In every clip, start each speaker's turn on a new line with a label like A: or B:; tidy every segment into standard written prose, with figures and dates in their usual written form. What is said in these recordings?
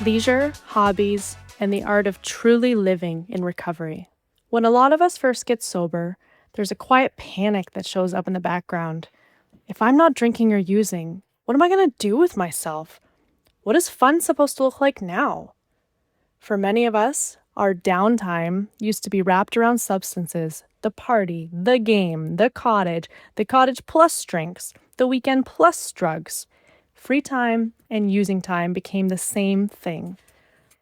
A: Leisure, hobbies, and the art of truly living in recovery. When a lot of us first get sober, there's a quiet panic that shows up in the background. If I'm not drinking or using, what am I going to do with myself? What is fun supposed to look like now? For many of us, our downtime used to be wrapped around substances: the party, the game, the cottage plus drinks, the weekend plus drugs. Free time and using time became the same thing.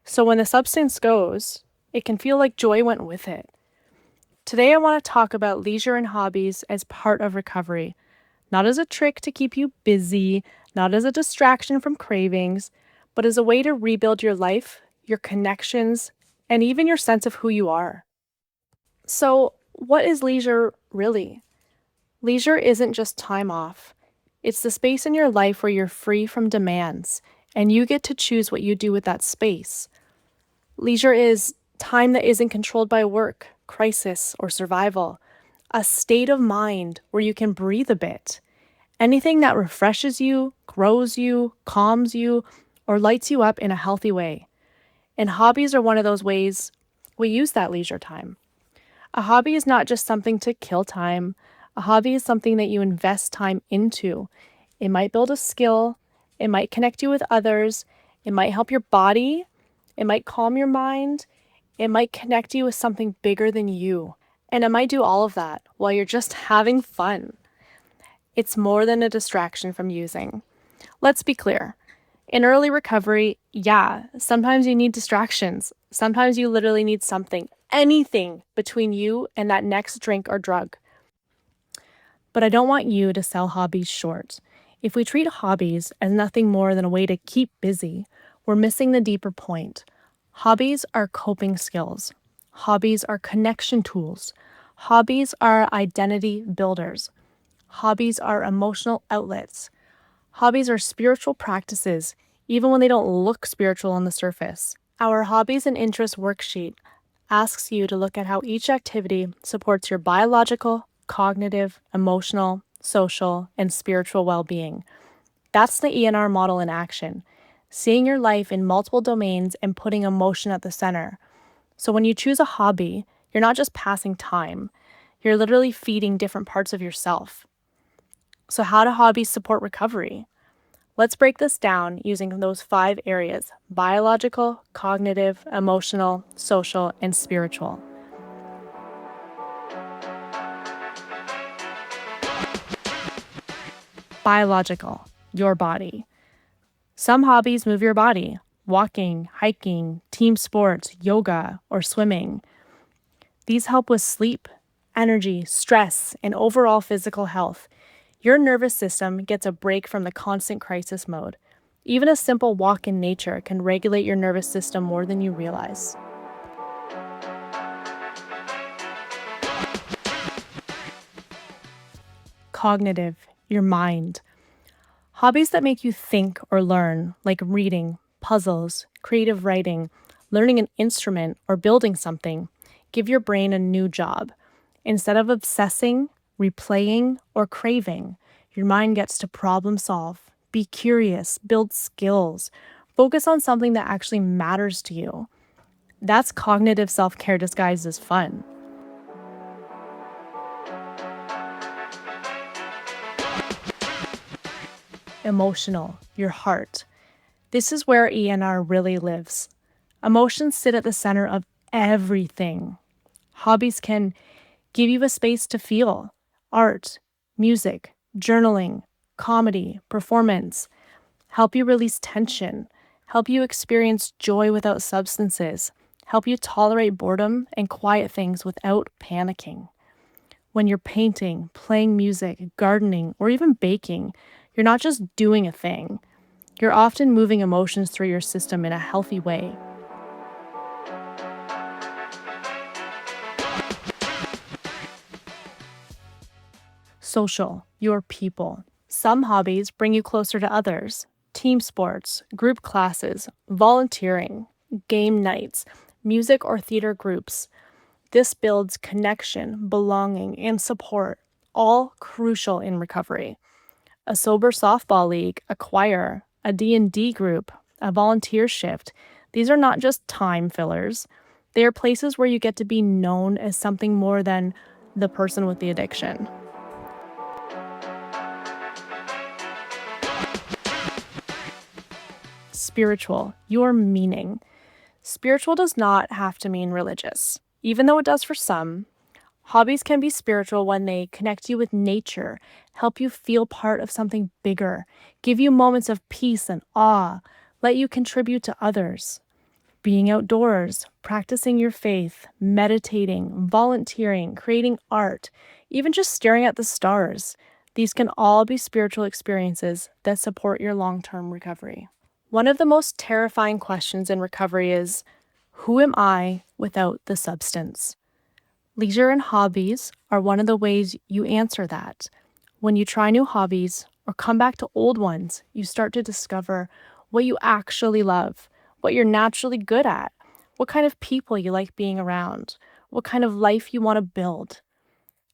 A: So when the substance goes, it can feel like joy went with it. Today, I want to talk about leisure and hobbies as part of recovery, not as a trick to keep you busy, not as a distraction from cravings, but as a way to rebuild your life, your connections, and even your sense of who you are. So, what is leisure really? Leisure isn't just time off. It's the space in your life where you're free from demands, and you get to choose what you do with that space. Leisure is time that isn't controlled by work, crisis, or survival. A state of mind where you can breathe a bit. Anything that refreshes you, grows you, calms you, or lights you up in a healthy way. And hobbies are one of those ways we use that leisure time. A hobby is not just something to kill time. A hobby is something that you invest time into. It might build a skill. It might connect you with others. It might help your body. It might calm your mind. It might connect you with something bigger than you. And it might do all of that while you're just having fun. It's more than a distraction from using. Let's be clear. In early recovery, sometimes you need distractions. Sometimes you literally need something, anything between you and that next drink or drug. But I don't want you to sell hobbies short. If we treat hobbies as nothing more than a way to keep busy, we're missing the deeper point. Hobbies are coping skills. Hobbies are connection tools. Hobbies are identity builders. Hobbies are emotional outlets. Hobbies are spiritual practices, even when they don't look spiritual on the surface. Our hobbies and interests worksheet asks you to look at how each activity supports your biological, cognitive, emotional, social, and spiritual well-being. That's the ENR model in action, seeing your life in multiple domains and putting emotion at the center. So when you choose a hobby, you're not just passing time, you're literally feeding different parts of yourself. So how do hobbies support recovery? Let's break this down using those 5 areas: biological, cognitive, emotional, social, and spiritual. Biological, your body. Some hobbies move your body: walking, hiking, team sports, yoga, or swimming. These help with sleep, energy, stress, and overall physical health. Your nervous system gets a break from the constant crisis mode. Even a simple walk in nature can regulate your nervous system more than you realize. Cognitive, your mind. Hobbies that make you think or learn, like reading, puzzles, creative writing, learning an instrument, or building something, give your brain a new job. Instead of obsessing, replaying, or craving, your mind gets to problem solve, be curious, build skills, focus on something that actually matters to you. That's cognitive self-care disguised as fun. Emotional, your heart. This is where ENR really lives. Emotions sit at the center of everything. Hobbies can give you a space to feel: art, music, journaling, comedy, performance, help you release tension, help you experience joy without substances, help you tolerate boredom and quiet things without panicking. When you're painting, playing music, gardening, or even baking, you're not just doing a thing. You're often moving emotions through your system in a healthy way. Social, your people. Some hobbies bring you closer to others: team sports, group classes, volunteering, game nights, music or theater groups. This builds connection, belonging, and support, all crucial in recovery. A sober softball league, a choir, a D&D group, a volunteer shift. These are not just time fillers. They are places where you get to be known as something more than the person with the addiction. Spiritual, your meaning. Spiritual does not have to mean religious, even though it does for some. Hobbies can be spiritual when they connect you with nature, help you feel part of something bigger, give you moments of peace and awe, let you contribute to others. Being outdoors, practicing your faith, meditating, volunteering, creating art, even just staring at the stars. These can all be spiritual experiences that support your long-term recovery. One of the most terrifying questions in recovery is, who am I without the substance? Leisure and hobbies are one of the ways you answer that. When you try new hobbies or come back to old ones, you start to discover what you actually love, what you're naturally good at, what kind of people you like being around, what kind of life you want to build.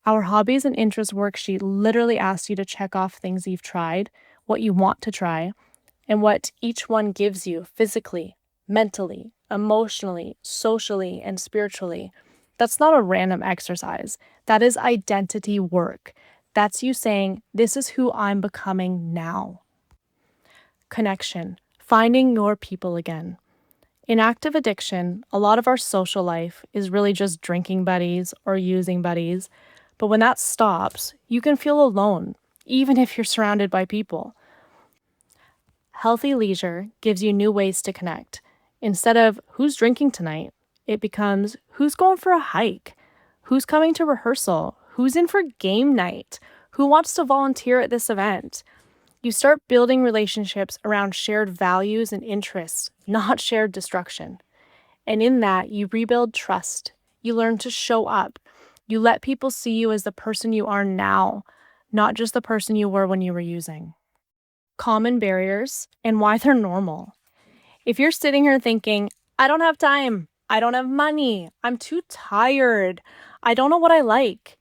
A: Our hobbies and interests worksheet literally asks you to check off things you've tried, what you want to try, and what each one gives you physically, mentally, emotionally, socially, and spiritually. That's not a random exercise. That is identity work. That's you saying, this is who I'm becoming now. Connection, finding your people again. In active addiction, a lot of our social life is really just drinking buddies or using buddies. But when that stops, you can feel alone, even if you're surrounded by people. Healthy leisure gives you new ways to connect. Instead of who's drinking tonight, it becomes who's going for a hike, who's coming to rehearsal, who's in for game night, who wants to volunteer at this event. You start building relationships around shared values and interests, not shared destruction. And in that, you rebuild trust. You learn to show up. You let people see you as the person you are now, not just the person you were when you were using. Common barriers and why they're normal. If you're sitting here thinking, I don't have time, I don't have money, I'm too tired, I don't know what I like,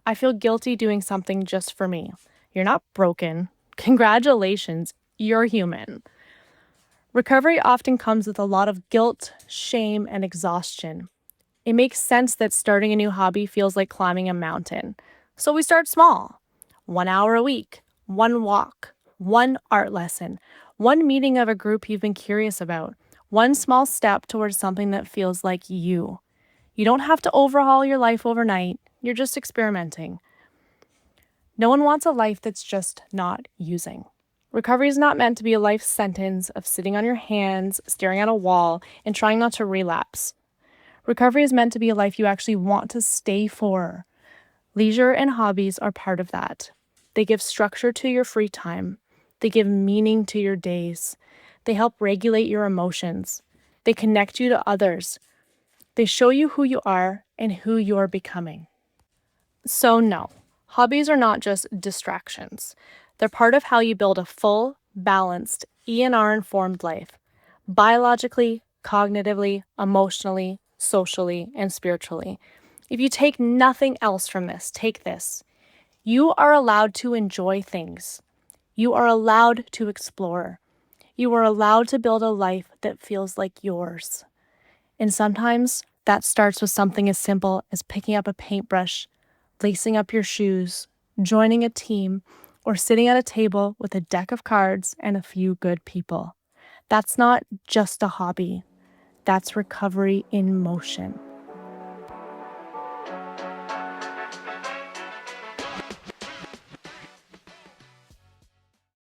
A: I feel guilty doing something just for me. You're not broken. Congratulations, you're human. Recovery often comes with a lot of guilt, shame, and exhaustion. It makes sense that starting a new hobby feels like climbing a mountain. So we start small. 1 hour a week, one walk, one art lesson, one meeting of a group you've been curious about, one small step towards something that feels like you. You don't have to overhaul your life overnight. You're just experimenting. No one wants a life that's just not using. Recovery is not meant to be a life sentence of sitting on your hands, staring at a wall, and trying not to relapse. Recovery is meant to be a life you actually want to stay for. Leisure and hobbies are part of that. They give structure to your free time. They give meaning to your days. They help regulate your emotions. They connect you to others. They show you who you are and who you're becoming. So no, hobbies are not just distractions. They're part of how you build a full, balanced, ENR-informed life, biologically, cognitively, emotionally, socially, and spiritually. If you take nothing else from this, take this. You are allowed to enjoy things. You are allowed to explore. You are allowed to build a life that feels like yours. And sometimes that starts with something as simple as picking up a paintbrush, lacing up your shoes, joining a team, or sitting at a table with a deck of cards and a few good people. That's not just a hobby. That's recovery in motion.